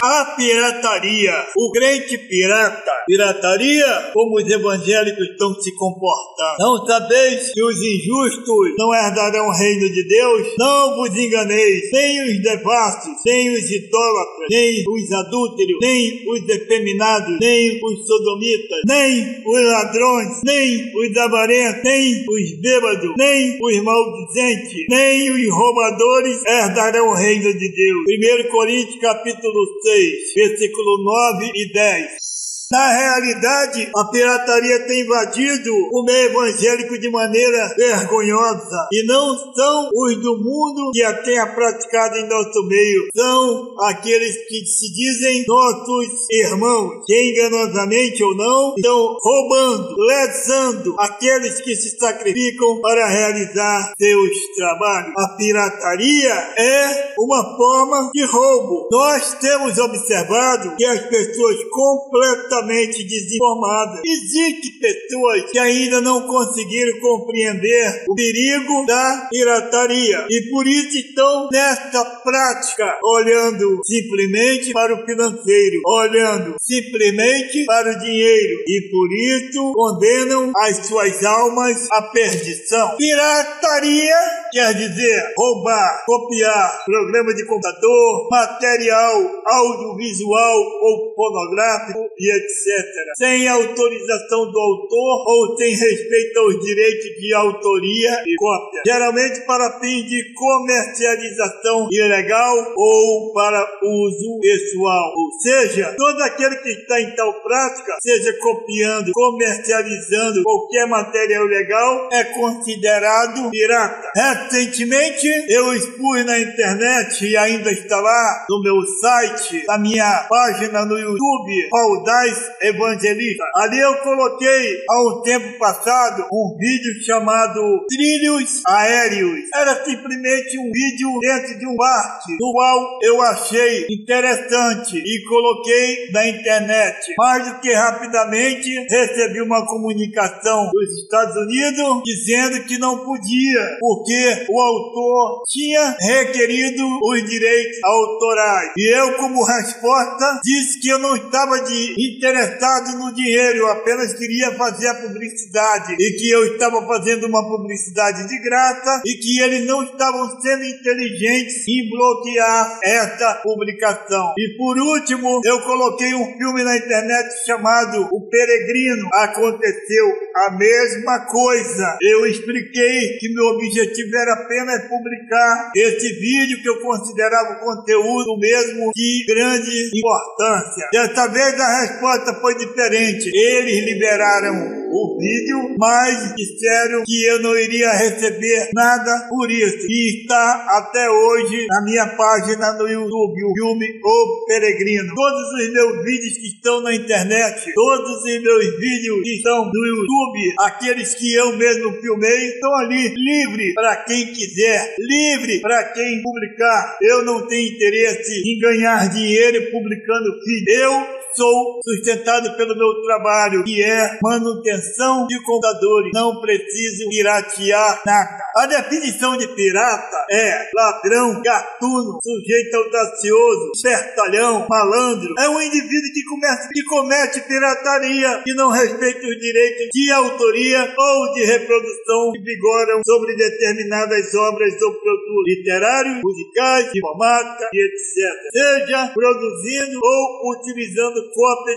A pirataria, o crente pirataria, como os evangélicos estão se comportando. Não sabeis que os injustos não herdarão o reino de Deus? Não vos enganeis, nem os devassos, nem os idólatras, nem os adúlteros, nem os efeminados, nem os sodomitas, nem os ladrões, nem os avarentos, nem os bêbados, nem os maldizentes, nem os roubadores herdarão o reino de Deus. 1 Coríntios capítulo 6, versículo 9 e 10. Na realidade, a pirataria tem invadido o meio evangélico de maneira vergonhosa. E não são os do mundo que a tenha praticado em nosso meio. São aqueles que se dizem nossos irmãos, que enganosamente ou não, estão roubando, lesando aqueles que se sacrificam para realizar seus trabalhos. A pirataria é uma forma de roubo. Nós temos observado que as pessoas completamente desinformadas. Existem pessoas que ainda não conseguiram compreender o perigo da pirataria e por isso estão nesta prática, olhando simplesmente para o financeiro, olhando simplesmente para o dinheiro e por isso condenam as suas almas à perdição. Pirataria quer dizer roubar, copiar programa de computador, material audiovisual ou pornográfico e etc. Sem autorização do autor ou sem respeito aos direitos de autoria e cópia, geralmente para fins de comercialização ilegal ou para uso pessoal. Ou seja, todo aquele que está em tal prática, seja copiando, comercializando qualquer material ilegal, é considerado pirata. Recentemente, eu expus na internet e ainda está lá no meu site, na minha página no YouTube, Paudais Evangelista. Ali eu coloquei há um tempo passado um vídeo chamado Trilhos Aéreos. Era simplesmente um vídeo dentro de um barco, no qual eu achei interessante e coloquei na internet. Mais do que rapidamente recebi uma comunicação dos Estados Unidos dizendo que não podia, porque o autor tinha requerido os direitos autorais. E eu, como resposta, disse que eu não estava interessado no dinheiro, eu apenas queria fazer a publicidade e que eu estava fazendo uma publicidade de graça e que eles não estavam sendo inteligentes em bloquear essa publicação. E por último, eu coloquei um filme na internet chamado O Peregrino. Aconteceu a mesma coisa. Eu expliquei que meu objetivo era apenas publicar esse vídeo que eu considerava o conteúdo mesmo de grande importância. Dessa vez a resposta foi diferente. Eles liberaram o vídeo, mas disseram que eu não iria receber nada por isso. E está até hoje na minha página no YouTube, o filme O Peregrino. Todos os meus vídeos que estão na internet, todos os meus vídeos que estão no YouTube, aqueles que eu mesmo filmei, estão ali, livre para quem quiser, livre para quem publicar. Eu não tenho interesse em ganhar dinheiro publicando vídeo. Eu sou sustentado pelo meu trabalho, que é manutenção de computadores. Não preciso piratear nada. A definição de pirata é ladrão, gatuno, sujeito audacioso, espertalhão, malandro. É um indivíduo que comete pirataria, que não respeita os direitos de autoria ou de reprodução que vigoram sobre determinadas obras ou produtos literários, musicais, informática e etc. Seja produzindo ou utilizando cópias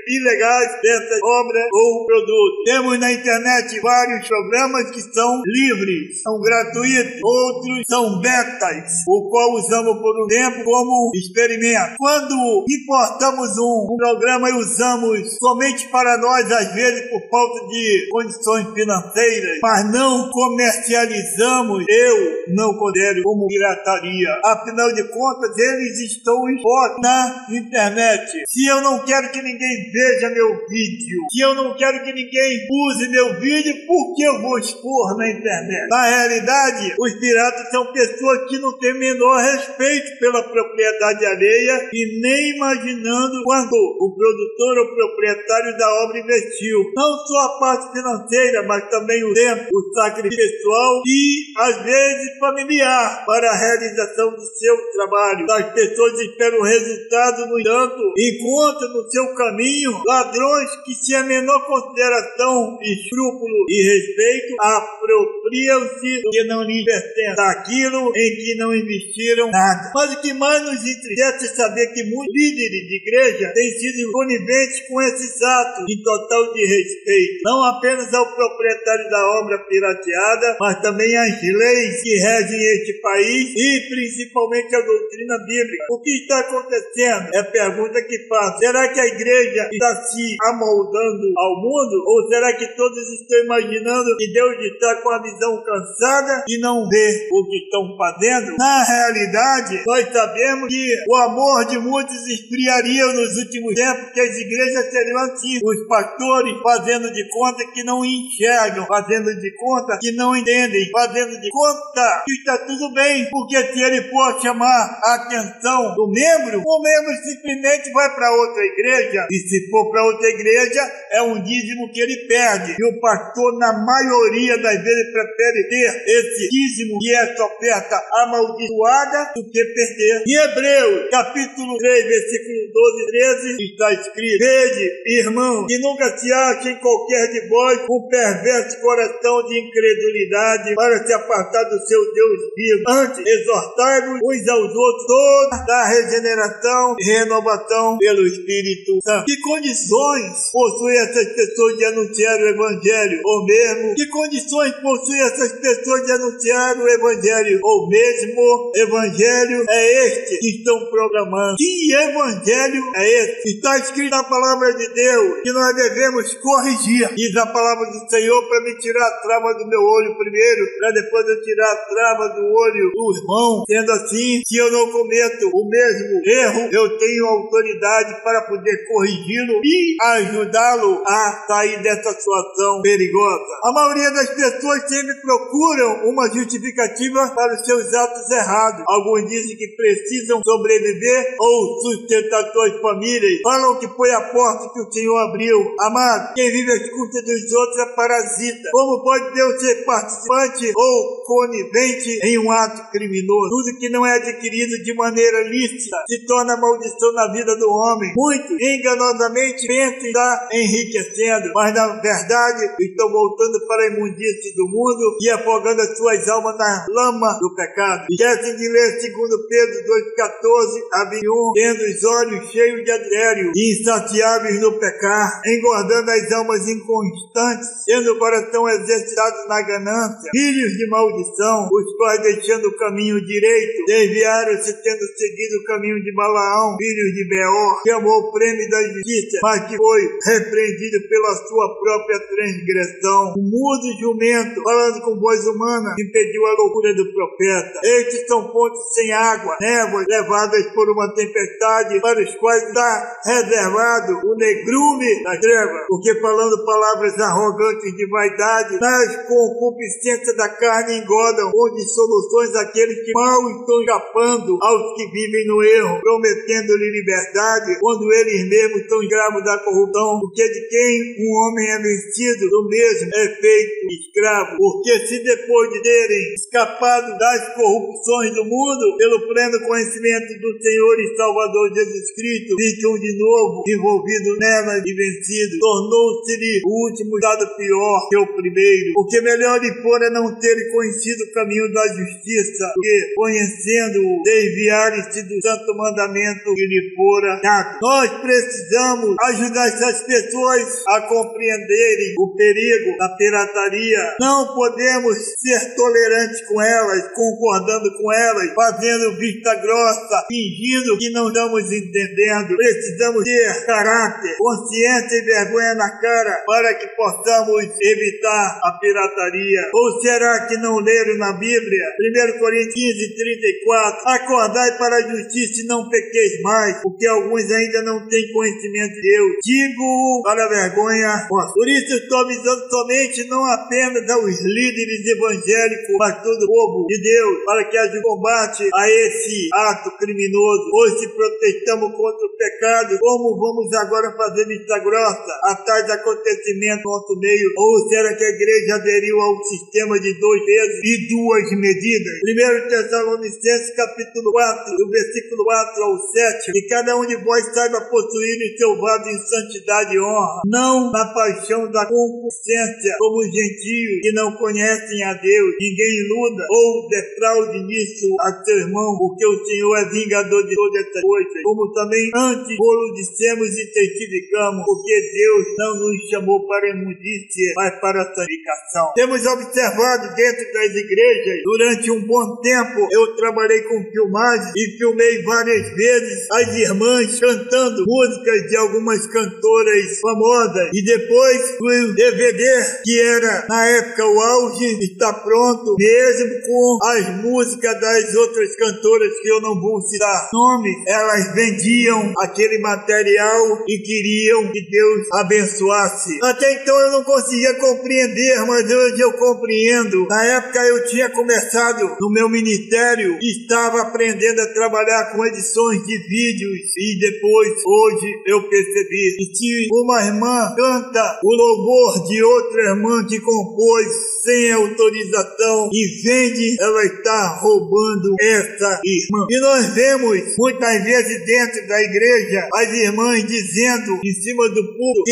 ilegais dessas obras ou produtos. Temos na internet vários programas que são livres, são gratuitos, outros são betas, o qual usamos por um tempo como experimento. Quando importamos um programa e usamos somente para nós, às vezes por falta de condições financeiras, mas não comercializamos, eu não considero como pirataria. Afinal de contas, eles estão expostos na internet. Se eu não quero que ninguém veja meu vídeo, se eu não quero que ninguém use meu vídeo, por que eu vou expor na internet? Na realidade, os piratas são pessoas que não têm o menor respeito pela propriedade alheia e nem imaginando quanto o produtor ou proprietário da obra investiu. Não só a parte financeira, mas também o tempo, o sacrifício pessoal e, às vezes, familiar para a realização do seu trabalho. As pessoas esperam o resultado, no entanto, encontram no seu caminho ladrões que, sem a menor consideração, escrúpulo e respeito, apropriam-se do que não lhes pertence, daquilo em que não investiram nada. Mas o que mais nos entristece é saber que muitos líderes de igreja têm sido coniventes com esses atos em total desrespeito, não apenas ao proprietário da obra pirateada, mas também às leis que regem este país e principalmente a doutrina bíblica. O que está acontecendo? É a pergunta que faço. Será que a igreja está se amoldando ao mundo? Ou será que todos estão imaginando que Deus está com a visão cansada e não vê o que estão fazendo? Na realidade, nós sabemos que o amor de muitos esfriaria nos últimos tempos, que as igrejas seriam assim, os pastores fazendo de conta que não enxergam, fazendo de conta que não entendem, fazendo de conta que está tudo bem, porque se ele for chamar a atenção do membro, o membro simplesmente vai para outra igreja, e se for para outra igreja, é um dízimo que ele perde, e o pastor, na maioria das vezes, prefere ter esse dízimo e essa oferta amaldiçoada do que perder. Em Hebreus, capítulo 3, versículo 12 e 13, está escrito: vede, irmão, que nunca se ache em qualquer de vós um perverso coração de incredulidade para se apartar do seu Deus vivo. Antes, exortai-vos uns aos outros toda da regeneração e renovação pelo Espírito Santo. Que condições possuem essas pessoas de anunciar o Evangelho? Ou mesmo, que condições possuem essas pessoas de anunciar o Evangelho? Ou mesmo, Evangelho é este que estão programando? Que Evangelho é esse? Está escrito na palavra de Deus que nós devemos corrigir. Diz a palavra do Senhor para me tirar a trava do meu olho primeiro, para depois eu tirar a trava do olho do irmão. Sendo assim, se eu não cometo o mesmo erro, eu tenho autoridade para poder corrigi-lo e ajudá-lo a sair dessa situação perigosa. A maioria das pessoas sempre procuram uma justificativa para os seus atos errados. Alguns dizem que precisam sobreviver ou sustentar suas famílias. Falam que foi a porta que o Senhor abriu. Amado, quem vive às custas dos outros é parasita. Como pode Deus ser participante ou conivente em um ato criminoso? Tudo que não é adquirido de maneira lícita se torna maldição na vida do homem. Muitos enganosamente pensam em estar enriquecendo, mas na verdade estão voltando para a imundície do mundo e afogando as suas almas na lama do pecado. Esquecem de ler 2 Pedro 2,14 a 21, tendo os olhos cheios de adultério e insaciáveis no pecar, engordando as almas inconstantes, tendo o coração exercitado na ganância, filhos de maldição, os quais, deixando o caminho direito, desviaram-se, tendo seguido o caminho de Balaão, filhos de Beor, que amou o prêmio da justiça, mas que foi repreendido pela sua própria transgressão. O mudo jumento, falando com voz humana, impediu a loucura do profeta. Estes são fontes sem água, névoas levadas por uma tempestade, para os quais está reservado o negrume das trevas, porque falando palavras arrogantes de vaidade, nas concupiscências da carne engodam com dissoluções aqueles que mal estão escapando aos que vivem no erro, prometendo-lhe liberdade, quando eles mesmos estão escravos da corrupção, porque de quem um homem é vencido, do mesmo é feito escravo. Porque se depois de terem escapado das corrupções do mundo, pelo pleno conhecimento do Senhor e Salvador Jesus Cristo, ficam de novo envolvidos nela e vencidos, tornou-se-lhe o último dado pior que o primeiro. O que melhor lhe fora não terem conhecido o caminho da justiça, porque, conhecendo-o, desviarem-se do santo mandamento que lhe fora dado. Nós precisamos ajudar essas pessoas a compreenderem o perigo da pirataria. Não podemos ser tolerantes com elas, concordando com elas, fazendo vista grossa, fingindo que não estamos entendendo. Precisamos ter caráter, consciência e vergonha na cara para que possamos evitar a pirataria. Ou será que não leram na Bíblia? 1 Coríntios 15:34: acordai para a justiça e não pequeis mais, porque alguns ainda não têm conhecimento de Deus. Digo para a vergonha vossa. Por isso estou avisando somente não apenas aos líderes evangélicos, mas todo o povo. povo de Deus, para que haja combate a esse ato criminoso. Hoje, se protestamos contra o pecado, como vamos agora fazer vista grossa a tais acontecimentos no nosso meio? Ou será que a igreja aderiu ao sistema de 2 pesos e 2 medidas? 1 Tessalonicenses capítulo 4, do versículo 4 ao 7, que cada um de vós saiba possuir o seu vaso em santidade e honra, não na paixão da concupiscência, como os gentios que não conhecem a Deus. Ninguém iluda ou defraude nisso a seu irmão, porque o Senhor é vingador de todas essas coisas, como também antes vos dissemos e testificamos, porque Deus não nos chamou para a imundícia, mas para a santificação. Temos observado dentro das igrejas, durante um bom tempo, eu trabalhei com filmagem e filmei várias vezes as irmãs cantando músicas de algumas cantoras famosas, e depois o DVD, que era na época o auge, está pronto, mesmo com as músicas das outras cantoras que eu não vou citar nomes. Elas vendiam aquele material e queriam que Deus abençoasse. Até então eu não conseguia compreender, mas hoje eu compreendo. Na época eu tinha começado no meu ministério e estava aprendendo a trabalhar com edições de vídeos, e depois, hoje, eu percebi que se uma irmã canta o louvor de outra irmã que compôs sem autorização e vende, ela está roubando essa irmã. E nós vemos muitas vezes dentro da igreja as irmãs dizendo em cima do púlpito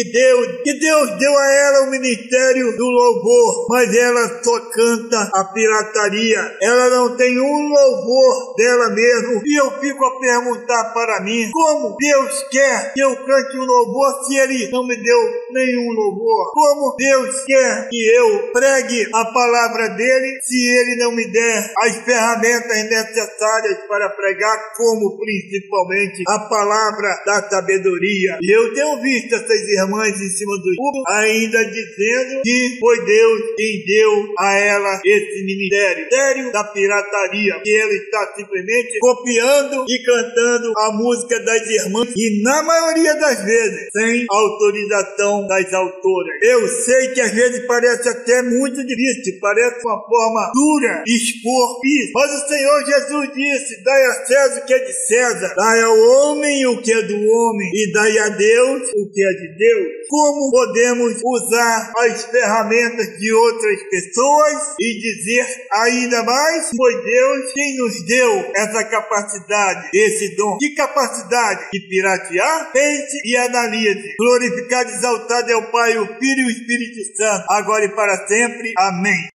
que Deus deu a ela o ministério do louvor, mas ela só canta a pirataria. Ela não tem um louvor dela mesmo. E eu fico a perguntar para mim, como Deus quer que eu cante um louvor se Ele não me deu nenhum louvor? Como Deus quer que eu pregue a palavra dele se Ele não me der as ferramentas necessárias para pregar, como principalmente a palavra da sabedoria? E eu tenho visto essas irmãs em cima do púlpito ainda dizendo que foi Deus quem deu a ela esse ministério da pirataria, que ele está simplesmente copiando e cantando a música das irmãs, e na maioria das vezes sem autorização das autoras. Eu sei que às vezes parece até muito difícil, parece uma forma dura expor isso, mas o Senhor Jesus disse: dai a César o que é de César, dai ao homem o que é do homem, e dai a Deus o que é de Deus. Como podemos usar as ferramentas de outras pessoas e dizer ainda mais, foi Deus quem nos deu essa capacidade, esse dom? Que capacidade? De piratear? Pense e analise. Glorificado e exaltado é o Pai, o Filho e o Espírito Santo, agora e para sempre. Amém.